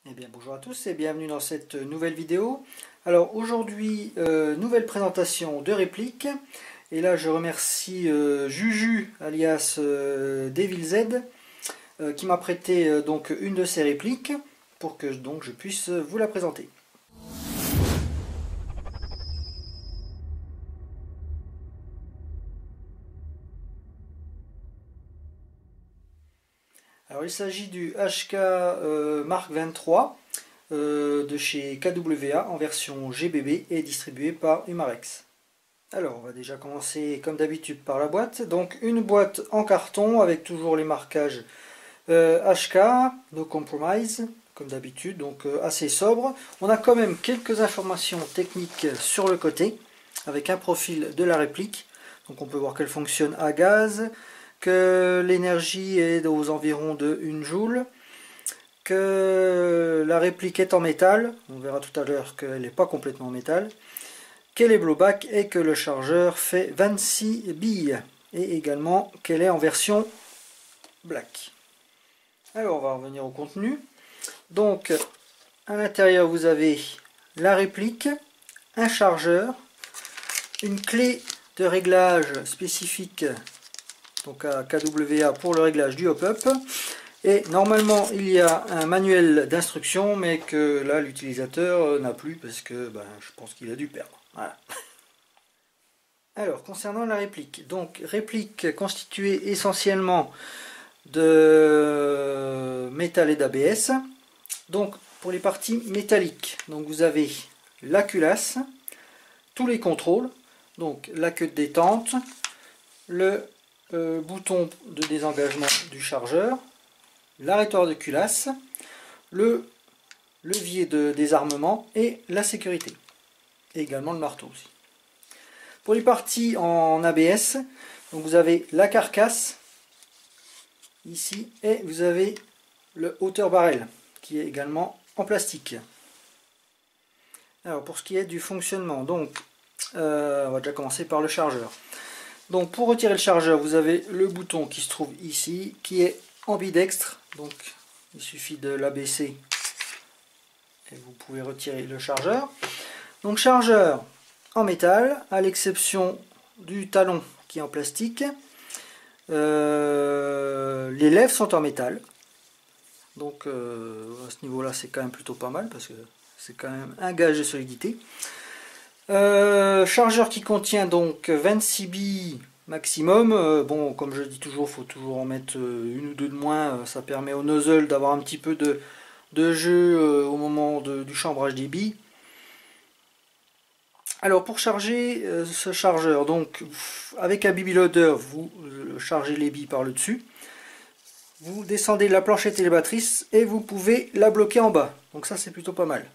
Eh bien bonjour à tous et bienvenue dans cette nouvelle vidéo. Alors aujourd'hui, nouvelle présentation de répliques. Et là je remercie Juju alias DevilZ qui m'a prêté donc une de ses répliques pour que donc je puisse vous la présenter. Alors il s'agit du HK Mark 23 de chez KWA en version GBB et distribué par Umarex. Alors on va déjà commencer comme d'habitude par la boîte. Donc une boîte en carton avec toujours les marquages HK, No Compromise, comme d'habitude, donc assez sobre. On a quand même quelques informations techniques sur le côté avec un profil de la réplique. Donc on peut voir qu'elle fonctionne à gaz, que l'énergie est aux environs de 1 joule, que la réplique est en métal, on verra tout à l'heure qu'elle n'est pas complètement en métal, qu'elle est blowback et que le chargeur fait 26 billes, et également qu'elle est en version black. Alors on va revenir au contenu. Donc à l'intérieur vous avez la réplique, un chargeur, une clé de réglage spécifique donc à KWA pour le réglage du hop-up. Et normalement il y a un manuel d'instruction, mais que là l'utilisateur n'a plus parce que je pense qu'il a dû perdre. Voilà. Alors concernant la réplique, donc réplique constituée essentiellement de métal et d'ABS. Donc pour les parties métalliques, donc vous avez la culasse, tous les contrôles, donc la queue de détente, le bouton de désengagement du chargeur, l'arrêtoir de culasse, le levier de désarmement et la sécurité. Et également le marteau aussi. Pour les parties en ABS, donc vous avez la carcasse ici et vous avez le hauteur barrel qui est également en plastique. Alors pour ce qui est du fonctionnement, donc on va déjà commencer par le chargeur. Donc pour retirer le chargeur, vous avez le bouton qui se trouve ici, qui est ambidextre, donc il suffit de l'abaisser et vous pouvez retirer le chargeur. Donc chargeur en métal, à l'exception du talon qui est en plastique. Les lèvres sont en métal. Donc à ce niveau là c'est quand même plutôt pas mal parce que c'est quand même un gage de solidité. Chargeur qui contient donc 26 billes maximum. Bon, comme je dis toujours, il faut toujours en mettre une ou deux de moins. Ça permet au nozzle d'avoir un petit peu de jeu au moment du chambrage des billes. Alors pour charger ce chargeur, donc avec un BB loader, vous chargez les billes par le dessus. Vous descendez la planchette élévatrice et vous pouvez la bloquer en bas. Donc ça c'est plutôt pas mal.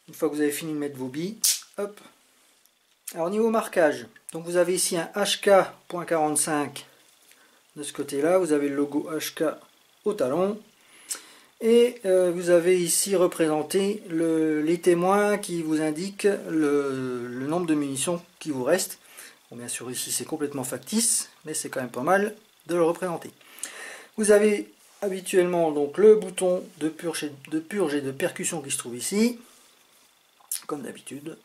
Une fois que vous avez fini de mettre vos billes, hop. Alors niveau marquage, donc vous avez ici un HK.45 de ce côté-là. Vous avez le logo HK au talon. Et vous avez ici représenté les témoins qui vous indiquent le nombre de munitions qui vous reste. Bon, bien sûr ici c'est complètement factice, mais c'est quand même pas mal de le représenter. Vous avez habituellement donc le bouton de purge et de percussion qui se trouve ici, comme d'habitude.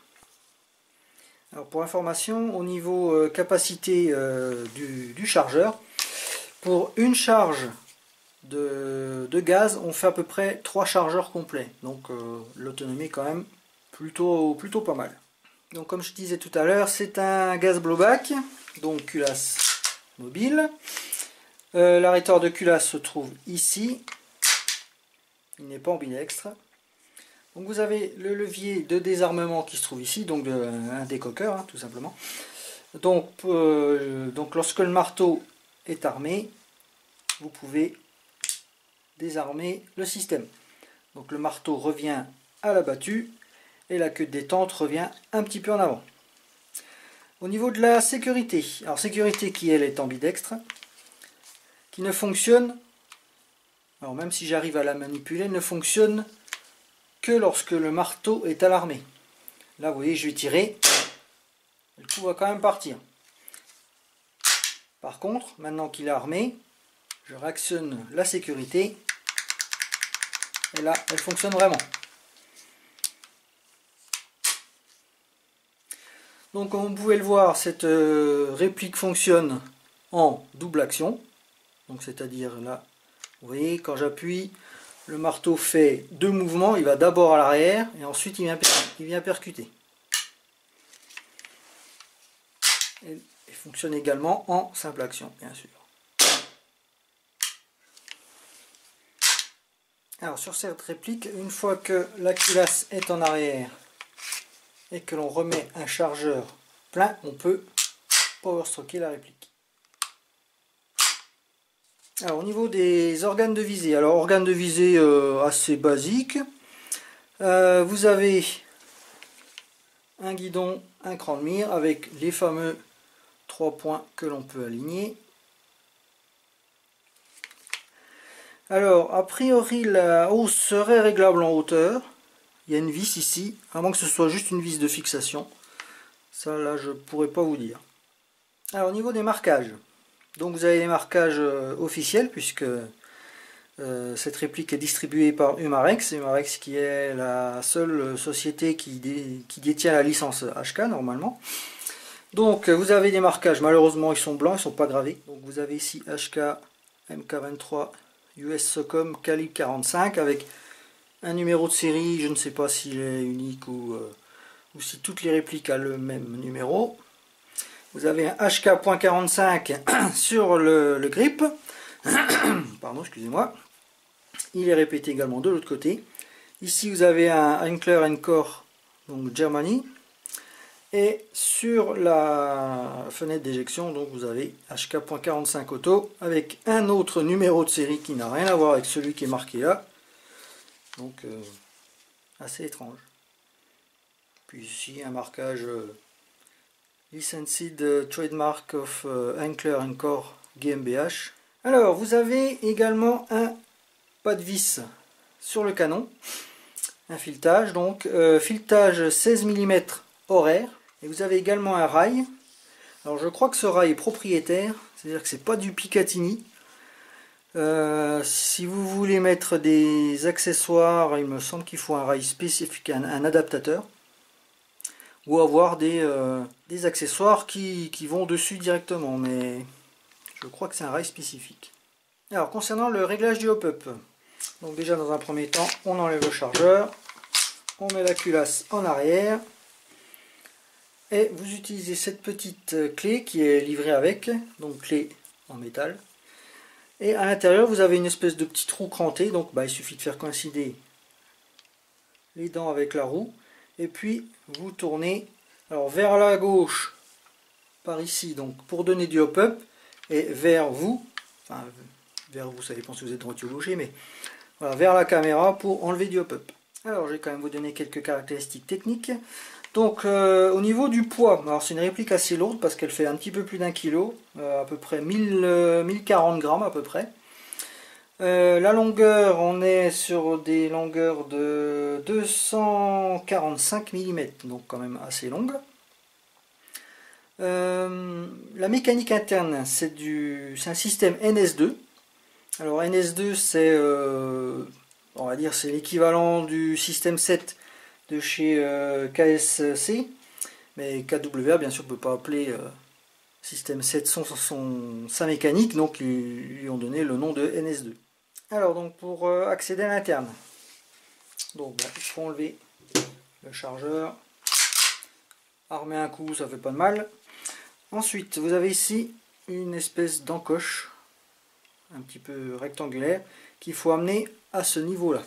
Alors pour information, au niveau capacité du chargeur, pour une charge de gaz, on fait à peu près 3 chargeurs complets. Donc l'autonomie est quand même plutôt pas mal. Donc comme je disais tout à l'heure, c'est un gaz blowback, donc culasse mobile. L'arrêteur de culasse se trouve ici. Il n'est pas ambidextre. Donc vous avez le levier de désarmement qui se trouve ici, donc un décoqueur hein, tout simplement. Donc lorsque le marteau est armé, vous pouvez désarmer le système. Donc le marteau revient à la battue et la queue de détente revient un petit peu en avant. Au niveau de la sécurité, alors sécurité qui elle est ambidextre, qui ne fonctionne, alors même si j'arrive à la manipuler, ne fonctionne que lorsque le marteau est alarmé. Là vous voyez je vais tirer, le coup va quand même partir. Par contre, maintenant qu'il est armé, je réactionne la sécurité Et là, elle fonctionne vraiment. Donc comme vous pouvez le voir, cette réplique fonctionne en double action. Donc c'est-à-dire là, vous voyez, quand j'appuie, le marteau fait deux mouvements. Il va d'abord à l'arrière et ensuite il vient percuter. Et il fonctionne également en simple action, bien sûr. Alors sur cette réplique, une fois que la culasse est en arrière et que l'on remet un chargeur plein, on peut power stroker la réplique. Alors au niveau des organes de visée, alors organes de visée assez basiques, vous avez un guidon, un cran de mire avec les fameux 3 points que l'on peut aligner. Alors a priori la hausse serait réglable en hauteur. Il y a une vis ici, à moins que ce soit juste une vis de fixation. Ça là je pourrais pas vous dire. Alors au niveau des marquages, donc vous avez les marquages officiels puisque cette réplique est distribuée par Umarex. Umarex qui est la seule société qui détient la licence HK normalement. Donc vous avez des marquages, malheureusement ils sont blancs, ils ne sont pas gravés. Donc vous avez ici HK MK23 US SOCOM calibre 45 avec un numéro de série, je ne sais pas s'il est unique ou si toutes les répliques ont le même numéro. Vous avez un HK.45 sur le grip. Pardon, excusez-moi. Il est répété également de l'autre côté. Ici vous avez un Henkler & Koch, donc Germany. Et sur la fenêtre d'éjection, donc vous avez HK.45 auto avec un autre numéro de série qui n'a rien à voir avec celui qui est marqué là. Donc assez étrange. Puis ici un marquage Licensed Trademark of Henkler & Koch GmbH. Alors vous avez également un pas de vis sur le canon, un filetage, donc filetage 16 mm horaire. Et vous avez également un rail. Alors je crois que ce rail est propriétaire, c'est-à-dire que c'est pas du Picatinny. Si vous voulez mettre des accessoires, il me semble qu'il faut un rail spécifique, un adaptateur. Ou avoir des accessoires qui vont dessus directement, mais je crois que c'est un rail spécifique. Alors concernant le réglage du hop-up, donc déjà dans un premier temps, on enlève le chargeur, on met la culasse en arrière. Et vous utilisez cette petite clé qui est livrée avec, donc clé en métal. Et à l'intérieur, vous avez une espèce de petit trou cranté, donc il suffit de faire coïncider les dents avec la roue. Et puis vous tournez alors vers la gauche, par ici, donc pour donner du hop-up, et vers vous, enfin vers vous, ça dépend si vous êtes droitier ou gaucher, mais voilà, vers la caméra pour enlever du hop-up. Alors je vais quand même vous donner quelques caractéristiques techniques. Donc au niveau du poids, alors c'est une réplique assez lourde parce qu'elle fait un petit peu plus d'1 kg, à peu près 1040 grammes à peu près. La longueur, on est sur des longueurs de 245 mm, donc quand même assez longue. La mécanique interne, c'est un système NS2. Alors NS2, c'est on va dire c'est l'équivalent du système 7 de chez KSC, mais KWA bien sûr ne peut pas appeler système 7 sa mécanique, donc ils lui ont donné le nom de NS2. Alors donc pour accéder à l'interne, donc il faut enlever le chargeur, armer un coup, ça fait pas de mal. Ensuite vous avez ici une espèce d'encoche un petit peu rectangulaire qu'il faut amener à ce niveau là.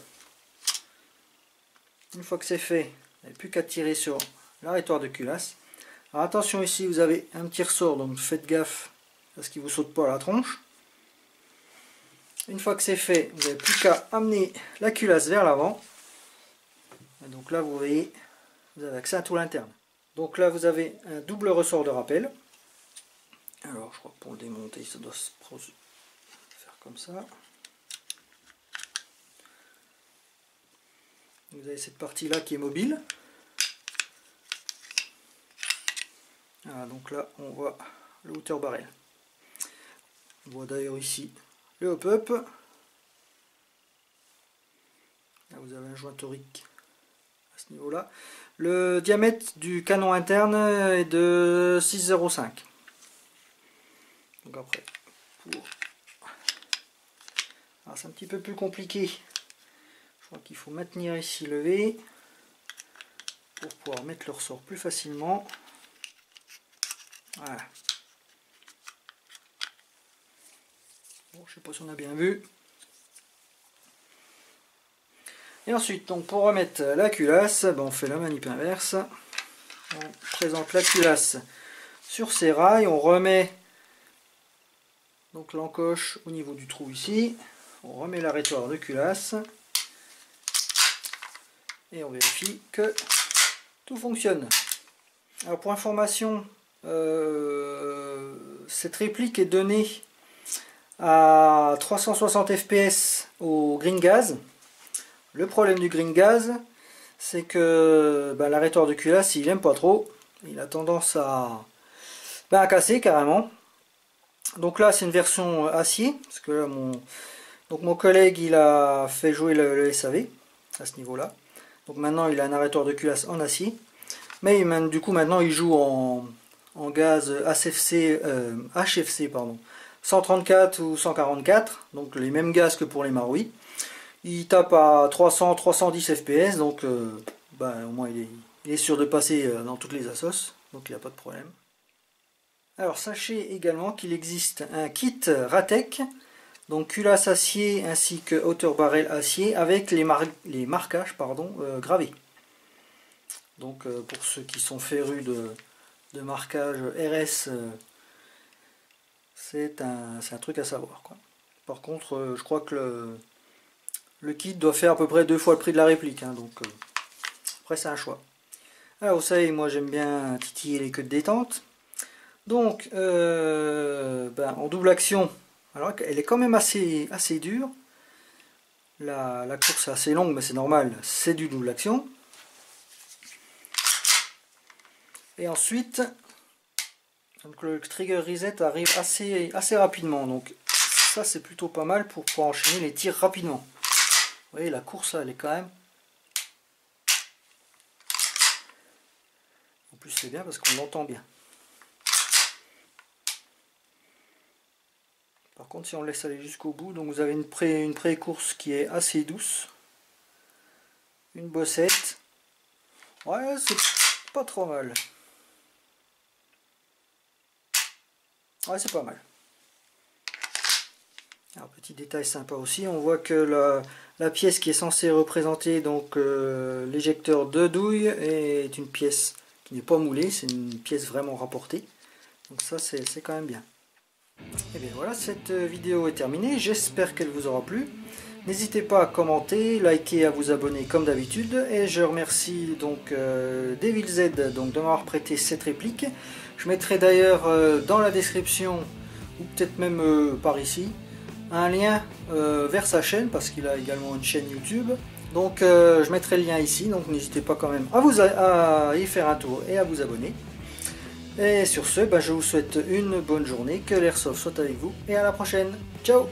Une fois que c'est fait, vous n'avez plus qu'à tirer sur l'arrêtoir de culasse. Alors attention, ici vous avez un petit ressort, donc faites gaffe parce qu'il ne vous saute pas à la tronche. Une fois que c'est fait, vous n'avez plus qu'à amener la culasse vers l'avant. Donc là vous voyez, vous avez accès à tout l'interne. Donc là vous avez un double ressort de rappel. Alors je crois que pour le démonter ça doit se faire comme ça. Vous avez cette partie là qui est mobile. Voilà, donc là on voit le hauteur barrel. On voit d'ailleurs ici le hop-up. Là, vous avez un joint torique à ce niveau-là. Le diamètre du canon interne est de 6,05. Donc après, alors c'est un petit peu plus compliqué. Je crois qu'il faut maintenir ici le V pour pouvoir mettre le ressort plus facilement. Voilà. Bon, je sais pas si on a bien vu. Et ensuite, donc pour remettre la culasse, ben on fait la manip inverse. On présente la culasse sur ses rails, on remet donc l'encoche au niveau du trou ici, on remet l'arrêtoir de culasse et on vérifie que tout fonctionne. Alors pour information, cette réplique est donnée à 360 fps au green gas. Le problème du green gas, c'est que l'arrêtoir de culasse, il n'aime pas trop. Il a tendance à casser carrément. Donc là, c'est une version acier. Parce que là, mon collègue, il a fait jouer le SAV à ce niveau-là. Donc maintenant, il a un arrêtoir de culasse en acier. Mais du coup, maintenant, il joue en gaz HFC, pardon, 134 ou 144. Donc les mêmes gaz que pour les Marui. Il tape à 300-310 fps, donc au moins il est sûr de passer dans toutes les assos, donc il n'y a pas de problème. Alors sachez également qu'il existe un kit Ratec, donc culasse acier ainsi que hauteur barrel acier avec les marquages gravés. Donc pour ceux qui sont férus de marquage RS, c'est un truc à savoir, quoi. Par contre, je crois que le kit doit faire à peu près 2 fois le prix de la réplique, hein, donc après c'est un choix. Alors vous savez, moi j'aime bien titiller les queues de détente. Donc en double action, alors elle est quand même assez dure. La course est assez longue, mais c'est normal, c'est du double action. Et ensuite, donc le trigger reset arrive assez rapidement, donc ça c'est plutôt pas mal pour pouvoir enchaîner les tirs rapidement. Vous voyez, la course, là, elle est quand même... En plus, c'est bien parce qu'on l'entend bien. Par contre, si on laisse aller jusqu'au bout, donc vous avez une pré-course qui est assez douce. Une bossette. Ouais, c'est pas trop mal. Ouais, c'est pas mal. Alors, petit détail sympa aussi, on voit que la pièce qui est censée représenter donc l'éjecteur de douille est une pièce qui n'est pas moulée, c'est une pièce vraiment rapportée. Donc ça c'est quand même bien. Et bien voilà, cette vidéo est terminée, j'espère qu'elle vous aura plu. N'hésitez pas à commenter, liker, à vous abonner comme d'habitude. Et je remercie donc DevilZ de m'avoir prêté cette réplique. Je mettrai d'ailleurs dans la description, ou peut-être même par ici, un lien vers sa chaîne, parce qu'il a également une chaîne YouTube. Donc je mettrai le lien ici, donc n'hésitez pas quand même à y faire un tour et à vous abonner. Et sur ce, je vous souhaite une bonne journée, que l'airsoft soit avec vous, et à la prochaine. Ciao!